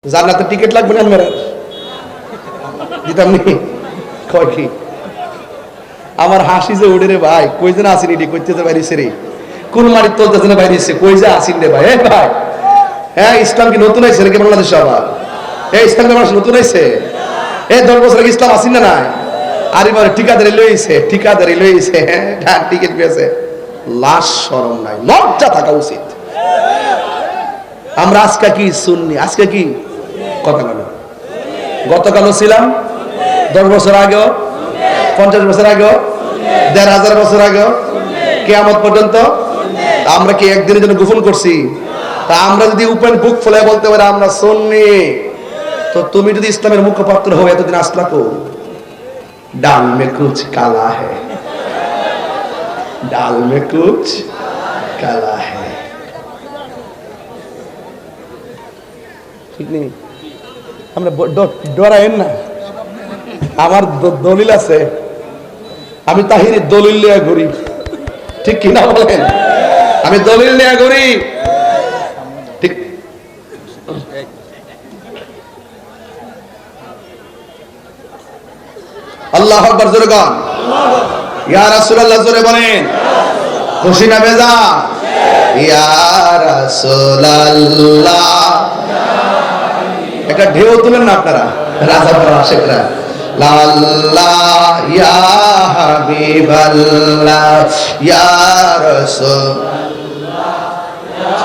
জান্নাতের টিকিট লাগবে না মেরা দিতাম নি কয় কি আমার হাসি যে উড়ে রে ভাই কই যেন আসিনি রে কইতেছে বাইরেছে রে কোন মারি তোলতেছে না বাইরেছে কই যে আসিন রে ভাই ভাই হ্যাঁ ইসলাম কি নতুন আইছে নাকি বাংলাদেশে আবার ইসলাম কি মানুষ নতুন আইছে 10 বছর আগে ইসলাম আসিন না নাই আরে বারে ঠিকাদারি লইছে হ্যাঁ টিকিট পেয়েছে লাশ শরম নাই লজ্জা থাকা উচিত আমরা আজকে কি শুননি আজকে কি কথা বলো গতকালও ছিলাম 10 বছর আগেও 50 বছর আগেও 1500 বছর আগেও কিয়ামত পর্যন্ত আমরা কি একদিনের জন্য গোপন করছি তা আমরা যদি ওপেন বুক ফুলে বলতে পারি আমরা শুননি তো তুমি যদি ইসলামের মুখপাত্র হও এতদিন আসলা কো ডাল মে কুছ কালা है ডাল মে কুছ কালা है ঠিক নেই আমরা ডরায়েন না আমার দলিল আছে আমি তাহিরের দলিল নিয়ে ঘুরি ঠিক কিনা বলেন আমি দলিল নিয়ে ঘুরি ঠিক আল্লাহু আকবার জোরে গান ইয়া রাসূলুল্লাহ জোরে বলেন খুশি না বেজা ইয়া রাসূলুল্লাহ একটা ঢেউ তুলেন না আপনারা রাজাপুর আশেকরা লাল্লাহ ইয়া হাবিবাল্লাহ ইয়া রাসূলুল্লাহ ইয়া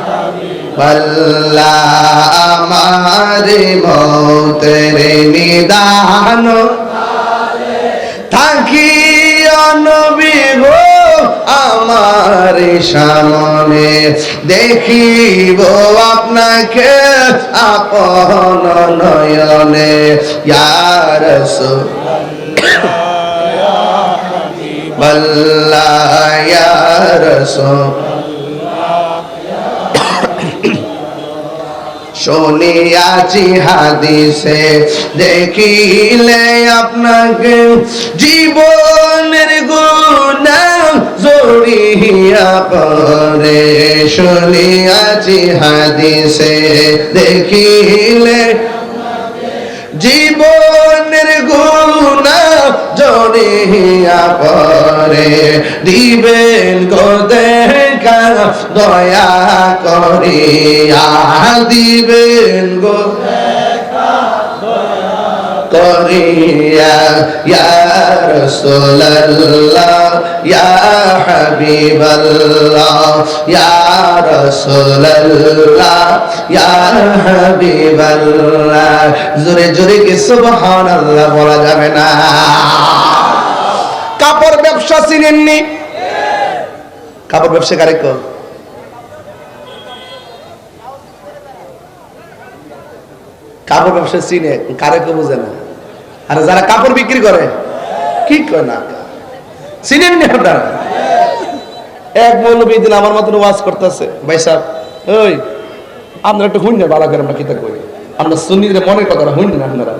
হাবিবাল্লাহ আমারে মওতের নিদান থাকি নবী গো আমার সামনে দেখিব আপনাকে আপন নয়নে ইয়া রাসূলুল্লাহ ইয়া রাসূলুল্লাহ শুনিয়াছি হাদিসে দেখিলে আপনাকে জীবনের গুনাহ জড়িয়া পড়ে শুনিয়াছি হাদিসে দেখিলে জীবনের গুনাহ জড়িয়া পড়ে দিবেন গো দেখা দয়া করিয়া দিবেন গো দেখা দয়া করিয়া ইয়া রাসূলুল্লাহ ইয়া হাবিবাল্লাহ ইয়া রাসূলুল্লাহ ইয়া হাবিবাল্লাহ জোরে জোরে কি সুবহানাল্লাহ বলা যাবে না কাপড় ব্যবসা চিনেননি কাপড় ব্যবসা কারে কর কাপড় ব্যবসা চিনে কারে কো বুঝে না আর যারা কাপড় বিক্রি করে কি কয় না চিনেননি আপনারা এক মৌলবী দিন আমার মতন ওয়াজ করতেছে ভাই সাহেব ওই আপনারা একটু হুইন না বালা করে আমরা কিতা করি আমরা সুন্নিদের মনের কথাটা হুইন না আপনারা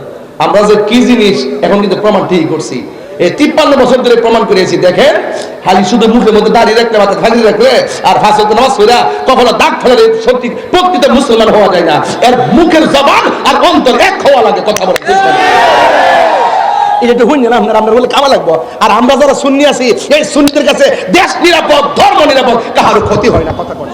আমরা যে কি জিনিস এখন কিন্তু প্রমাণ ঠিক করছি এই 53 বছর ধরে প্রমাণ করেছি দেখেন খালি শুধু মুখের মধ্যে দাঁড়িয়ে রাখলে মাথা খালি রাখলে আর ফাঁস হতে নামাজ পড়া কখনো দাগ ফেলে সত্যি প্রকৃত মুসলমান হওয়া যায় না এর মুখের জবান আর অন্তর এক হওয়া লাগে কথা বলে এটা হুইন না আমরা বলে কামা লাগবো আর আমরা যারা সুন্নি আছি এই সুন্নিদের কাছে দেশ নিরাপদ ধর্ম নিরাপদ কারো ক্ষতি হয় না কথা বলে